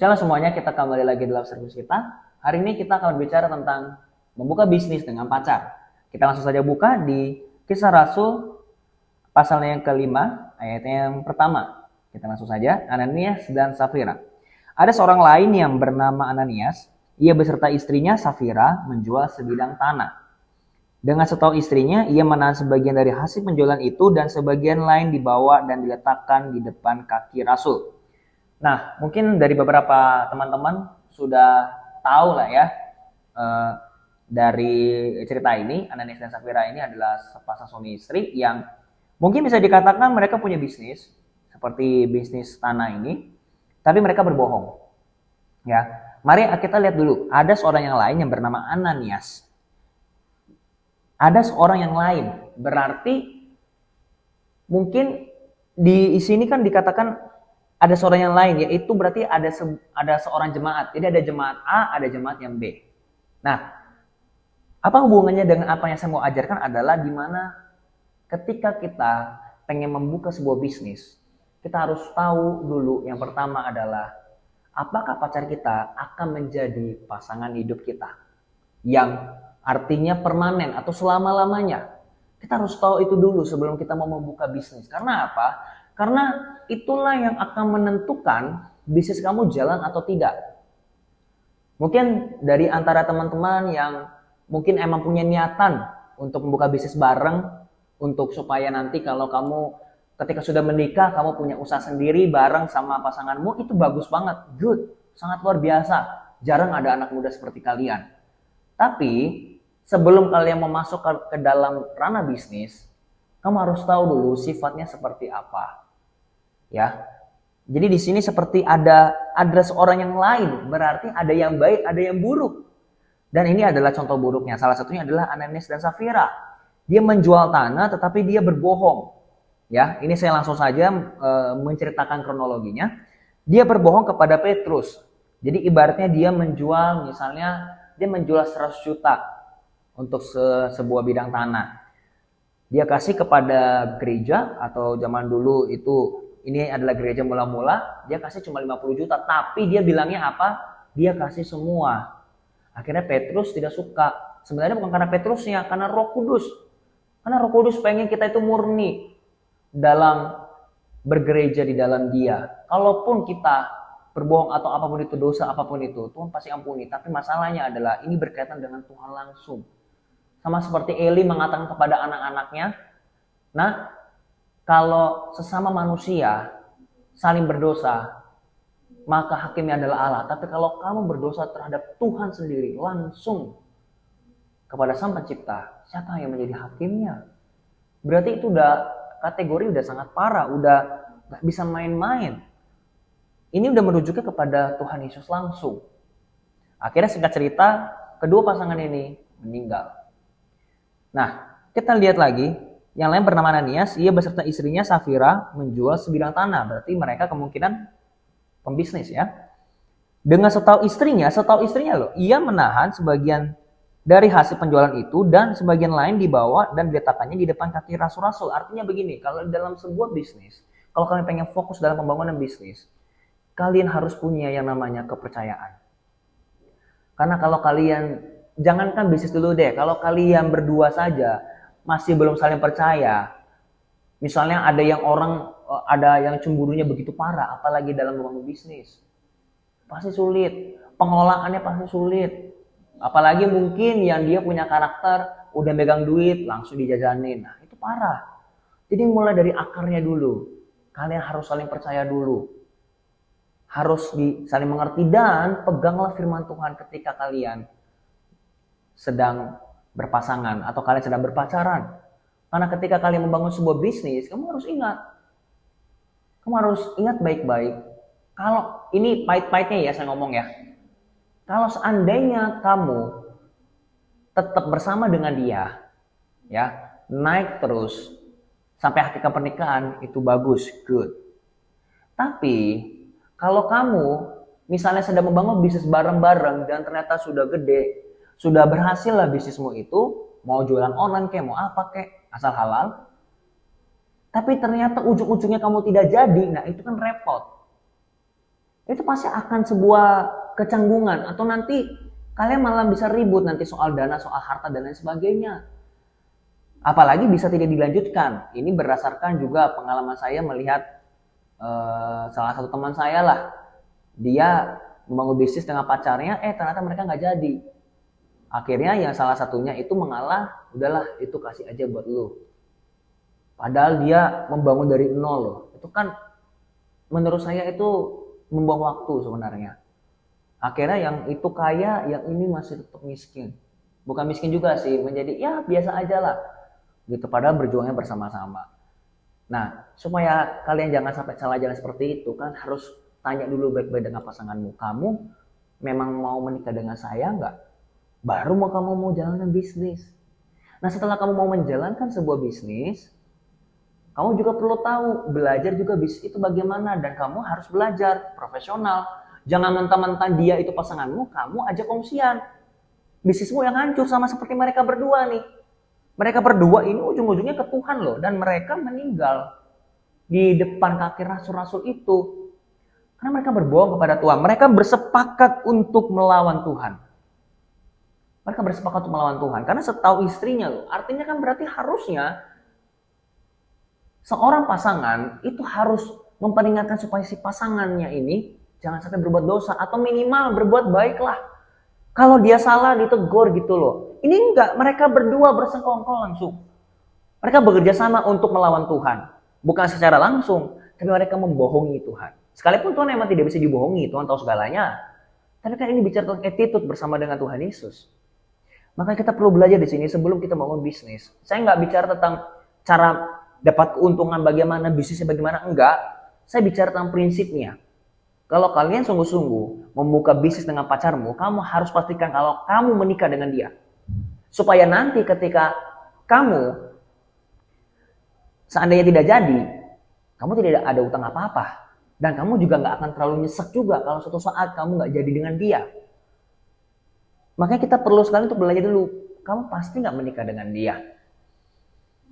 Shalom semuanya, kita kembali lagi dalam service kita. Hari ini kita akan bicara tentang membuka bisnis dengan pacar. Kita langsung saja buka di Kisah Rasul pasalnya yang kelima, ayatnya yang pertama. Kita langsung saja, Ananias dan Safira. Ada seorang lain yang bernama Ananias. Ia beserta istrinya Safira menjual sebidang tanah. Dengan setahu istrinya, ia menahan sebagian dari hasil penjualan itu dan sebagian lain dibawa dan diletakkan di depan kaki Rasul. Nah, mungkin dari beberapa teman-teman sudah tahu lah ya, dari cerita ini, Ananias dan Safira ini adalah sepasang suami istri yang mungkin bisa dikatakan mereka punya bisnis, seperti bisnis tanah ini, tapi mereka berbohong. Ya, mari kita lihat dulu, ada seorang yang lain yang bernama Ananias. Ada seorang yang lain, berarti mungkin di sini kan dikatakan ada seorang yang lain, yaitu berarti ada seorang jemaat. Jadi ada jemaat A, ada jemaat yang B. Nah, apa hubungannya dengan apa yang saya mau ajarkan adalah di mana ketika kita pengen membuka sebuah bisnis, kita harus tahu dulu yang pertama adalah apakah pacar kita akan menjadi pasangan hidup kita yang artinya permanen atau selama-lamanya. Kita harus tahu itu dulu sebelum kita mau membuka bisnis. Karena apa? Karena itulah yang akan menentukan bisnis kamu jalan atau tidak. Mungkin dari antara teman-teman yang mungkin emang punya niatan untuk membuka bisnis bareng, untuk supaya nanti kalau kamu ketika sudah menikah, kamu punya usaha sendiri bareng sama pasanganmu, itu bagus banget, good, sangat luar biasa. Jarang ada anak muda seperti kalian. Tapi sebelum kalian mau masuk ke dalam ranah bisnis, kamu harus tahu dulu sifatnya seperti apa. Ya. Jadi di sini seperti ada seorang yang lain, berarti ada yang baik, ada yang buruk. Dan ini adalah contoh buruknya. Salah satunya adalah Ananias dan Safira. Dia menjual tanah tetapi dia berbohong. Ya, ini saya langsung saja menceritakan kronologinya. Dia berbohong kepada Petrus. Jadi ibaratnya dia menjual, misalnya dia menjual 100 juta untuk sebuah bidang tanah. Dia kasih kepada gereja, atau zaman dulu itu ini adalah gereja mula-mula, dia kasih cuma 50 juta, tapi dia bilangnya apa? Dia kasih semua. Akhirnya Petrus tidak suka. Sebenarnya bukan karena Petrusnya, karena Roh Kudus. Karena Roh Kudus pengen kita itu murni dalam bergereja di dalam Dia. Kalaupun kita berbohong atau apapun itu, dosa apapun itu, Tuhan pasti ampuni. Tapi masalahnya adalah ini berkaitan dengan Tuhan langsung. Sama seperti Eli mengatakan kepada anak-anaknya, nah, kalau sesama manusia saling berdosa, maka hakimnya adalah Allah. Tapi kalau kamu berdosa terhadap Tuhan sendiri, langsung kepada Sang Pencipta, siapa yang menjadi hakimnya? Berarti itu udah kategori udah sangat parah, udah gak bisa main-main. Ini udah merujuknya kepada Tuhan Yesus langsung. Akhirnya singkat cerita, kedua pasangan ini meninggal. Nah, kita lihat lagi, yang lain bernama Ananias, ia beserta istrinya Safira menjual sebidang tanah. Berarti mereka kemungkinan pembisnis ya. Dengan setahu istrinya loh, ia menahan sebagian dari hasil penjualan itu dan sebagian lain dibawa dan diletakkannya di depan kaki rasul-rasul. Artinya begini, kalau dalam sebuah bisnis, kalau kalian pengen fokus dalam pembangunan bisnis, kalian harus punya yang namanya kepercayaan. Karena kalau kalian, jangankan bisnis dulu deh, kalau kalian berdua saja masih belum saling percaya, misalnya ada yang cemburunya begitu parah, apalagi dalam membangun bisnis, pasti sulit, pengelolaannya pasti sulit. Apalagi mungkin yang dia punya karakter, udah megang duit, langsung dijajanin, nah itu parah. Jadi mulai dari akarnya dulu, kalian harus saling percaya dulu. Harus saling mengerti dan peganglah firman Tuhan ketika kalian sedang berpasangan atau kalian sedang berpacaran. Karena ketika kalian membangun sebuah bisnis, kamu harus ingat baik-baik. Kalau ini pahit-pahitnya ya saya ngomong ya. Kalau seandainya kamu tetap bersama dengan dia, ya naik terus sampai ketika pernikahan, itu bagus, good. Tapi kalau kamu misalnya sedang membangun bisnis bareng-bareng dan ternyata sudah gede, sudah berhasil lah bisnismu itu, mau jualan online kayak mau apa kayak, asal halal, tapi ternyata ujung-ujungnya kamu tidak jadi, nah itu kan repot. itu pasti akan sebuah kecanggungan, atau nanti kalian malah bisa ribut nanti soal dana, soal harta dan lain sebagainya. Apalagi bisa tidak dilanjutkan. Ini berdasarkan juga pengalaman saya melihat salah satu teman saya lah, dia membangun bisnis dengan pacarnya, ternyata mereka nggak jadi. Akhirnya yang salah satunya itu mengalah, udahlah itu kasih aja buat lu. Padahal dia membangun dari nol loh. Itu kan menurut saya itu membuang waktu sebenarnya. Akhirnya yang itu kaya, yang ini masih tetap miskin. Bukan miskin juga sih, menjadi ya biasa aja lah. Gitu, padahal berjuangnya bersama-sama. Nah, supaya kalian jangan sampai salah jalan seperti itu, kan harus tanya dulu baik-baik dengan pasanganmu. Kamu memang mau menikah dengan saya nggak? Baru kamu mau jalankan bisnis. Nah, setelah kamu mau menjalankan sebuah bisnis, kamu juga perlu tahu, belajar juga bisnis itu bagaimana, dan kamu harus belajar profesional. Jangan mentang-mentang dia itu pasanganmu, kamu ajak kongsian. Bisnismu yang hancur sama seperti mereka berdua nih. Mereka berdua ini ujung-ujungnya ke Tuhan loh, dan mereka meninggal di depan kaki rasul-rasul itu. Karena mereka berbohong kepada Tuhan. Mereka bersepakat untuk melawan Tuhan. Mereka bersepakat untuk melawan Tuhan. Karena setahu istrinya loh. Artinya kan berarti harusnya seorang pasangan itu harus memperingatkan supaya si pasangannya ini jangan sampai berbuat dosa. Atau minimal berbuat baik lah. Kalau dia salah ditegur gitu loh. Ini enggak, mereka berdua bersengkongkol langsung. Mereka bekerja sama untuk melawan Tuhan. Bukan secara langsung, tapi mereka membohongi Tuhan. Sekalipun Tuhan memang tidak bisa dibohongi, Tuhan tahu segalanya. Tapi kan ini bicara tentang attitude bersama dengan Tuhan Yesus. Makanya kita perlu belajar di sini sebelum kita bangun bisnis. Saya nggak bicara tentang cara dapat keuntungan bagaimana, bisnisnya bagaimana, enggak. Saya bicara tentang prinsipnya. Kalau kalian sungguh-sungguh membuka bisnis dengan pacarmu, kamu harus pastikan kalau kamu menikah dengan dia. Supaya nanti ketika kamu seandainya tidak jadi, kamu tidak ada utang apa-apa. Dan kamu juga nggak akan terlalu nyesek juga kalau suatu saat kamu nggak jadi dengan dia. Makanya kita perlu sekali untuk belajar dulu. Kamu pasti nggak menikah dengan dia.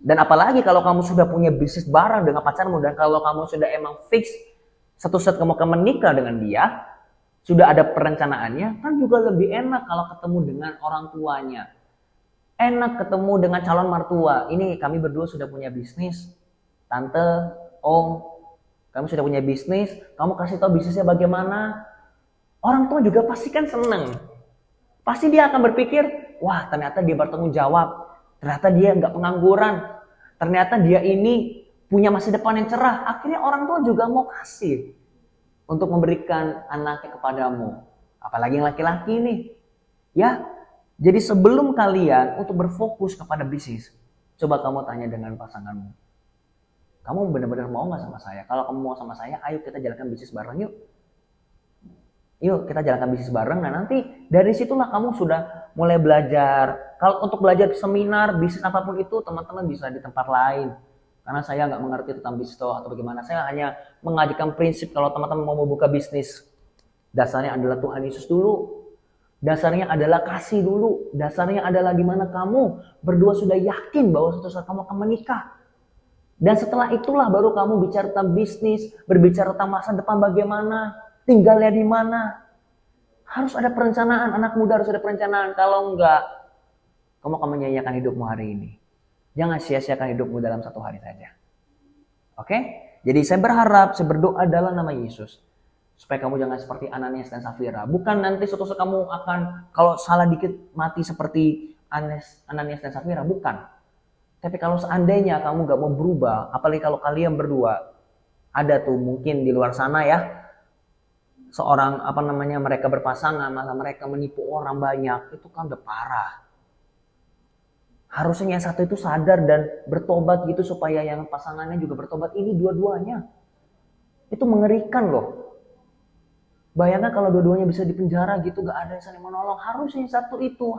Dan apalagi kalau kamu sudah punya bisnis bareng dengan pacarmu, dan kalau kamu sudah emang fix satu saat kamu akan menikah dengan dia, sudah ada perencanaannya, kan juga lebih enak kalau ketemu dengan orang tuanya. Enak ketemu dengan calon mertua. Ini kami berdua sudah punya bisnis. Tante, om, kamu sudah punya bisnis. Kamu kasih tahu bisnisnya bagaimana. Orang tua juga pasti kan seneng. Pasti dia akan berpikir, wah ternyata dia bertanggung jawab. Ternyata dia nggak pengangguran. Ternyata dia ini punya masa depan yang cerah. Akhirnya orang tua juga mau kasih untuk memberikan anaknya kepadamu. Apalagi yang laki-laki nih. Ya, jadi sebelum kalian untuk berfokus kepada bisnis, coba kamu tanya dengan pasanganmu. Kamu benar-benar mau nggak sama saya? Kalau kamu mau sama saya, ayo kita jalankan bisnis bareng yuk. Yuk kita jalankan bisnis bareng. Nah nanti dari situlah kamu sudah mulai belajar. Kalau untuk belajar seminar, bisnis apapun itu, teman-teman bisa di tempat lain. Karena saya nggak mengerti tentang bisnis atau bagaimana. Saya hanya mengajarkan prinsip kalau teman-teman mau membuka bisnis. Dasarnya adalah Tuhan Yesus dulu. Dasarnya adalah kasih dulu. Dasarnya adalah di mana kamu berdua sudah yakin bahwa suatu saat kamu akan menikah. Dan setelah itulah baru kamu bicara tentang bisnis, berbicara tentang masa depan bagaimana, tinggalnya di mana. Harus ada perencanaan, anak muda harus ada perencanaan. Kalau enggak, kamu akan menyia-nyiakan hidupmu hari ini. Jangan sia-siakan hidupmu dalam satu hari saja. Oke? Jadi saya berharap, saya berdoa dalam nama Yesus. Supaya kamu jangan seperti Ananias dan Safira. Bukan nanti suatu saat kamu akan, kalau salah dikit mati seperti Ananias dan Safira. Bukan. Tapi kalau seandainya kamu gak mau berubah, apalagi kalau kalian berdua, ada tuh mungkin di luar sana ya, seorang mereka berpasangan, malah mereka menipu orang banyak, itu kan udah parah. Harusnya yang satu itu sadar dan bertobat gitu supaya yang pasangannya juga bertobat. Ini dua-duanya. Itu mengerikan loh. Bayangkan kalau dua-duanya bisa dipenjara gitu, gak ada yang saling menolong. Harusnya yang satu itu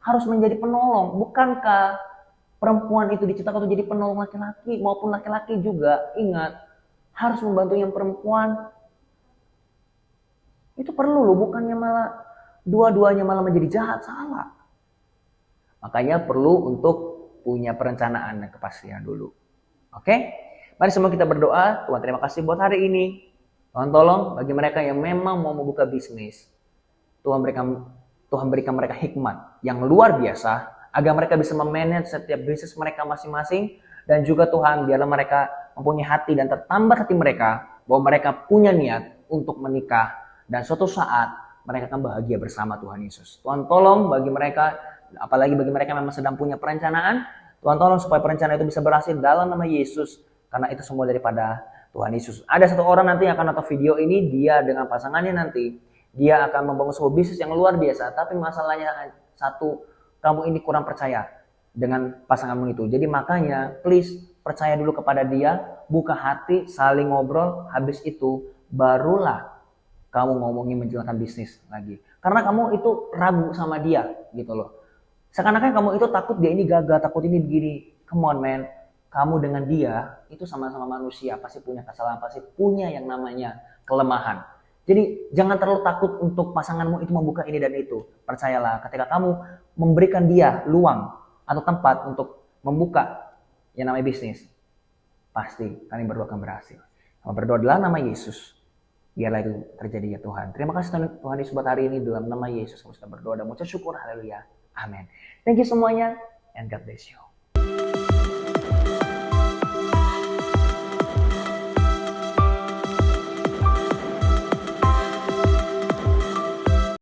harus menjadi penolong. Bukankah perempuan itu diciptakan untuk jadi penolong laki-laki, maupun laki-laki juga, ingat, harus membantu yang perempuan. Itu perlu loh, bukannya malah dua-duanya malah menjadi jahat, salah. Makanya perlu untuk punya perencanaan dan kepastian dulu. Oke? Mari semua kita berdoa. Tuhan terima kasih buat hari ini. Tuhan tolong bagi mereka yang memang mau membuka bisnis, Tuhan berikan mereka hikmat yang luar biasa agar mereka bisa memanage setiap bisnis mereka masing-masing, dan juga Tuhan biarlah mereka mempunyai hati dan tertambah hati mereka bahwa mereka punya niat untuk menikah dan suatu saat mereka akan bahagia bersama Tuhan Yesus. Tuhan tolong bagi mereka, apalagi bagi mereka yang memang sedang punya perencanaan, Tuhan tolong supaya perencanaan itu bisa berhasil dalam nama Yesus, karena itu semua daripada Tuhan Yesus. Ada satu orang nanti yang akan nonton video ini, dia dengan pasangannya nanti, dia akan membangun sebuah bisnis yang luar biasa, tapi masalahnya satu, kamu ini kurang percaya dengan pasanganmu itu. Jadi makanya please percaya dulu kepada dia, buka hati, saling ngobrol, habis itu barulah kamu ngomongin menjalankan bisnis lagi. Karena kamu itu ragu sama dia gitu loh. Seakan-akan kamu itu takut dia ini gagal, takut ini begini. Come on man, kamu dengan dia itu sama-sama manusia, pasti punya kesalahan, pasti punya yang namanya kelemahan. Jadi jangan terlalu takut untuk pasanganmu itu membuka ini dan itu. Percayalah, ketika kamu memberikan dia luang atau tempat untuk membuka yang namanya bisnis, pasti kami berdua akan berhasil. Kami berdoa dalam nama Yesus, biarlah itu terjadi ya Tuhan. Terima kasih Tuhan Yesus buat hari ini, dalam nama Yesus kami sudah berdoa dan mengucap syukur. Haleluya. Amin. Thank you semuanya, and God bless you.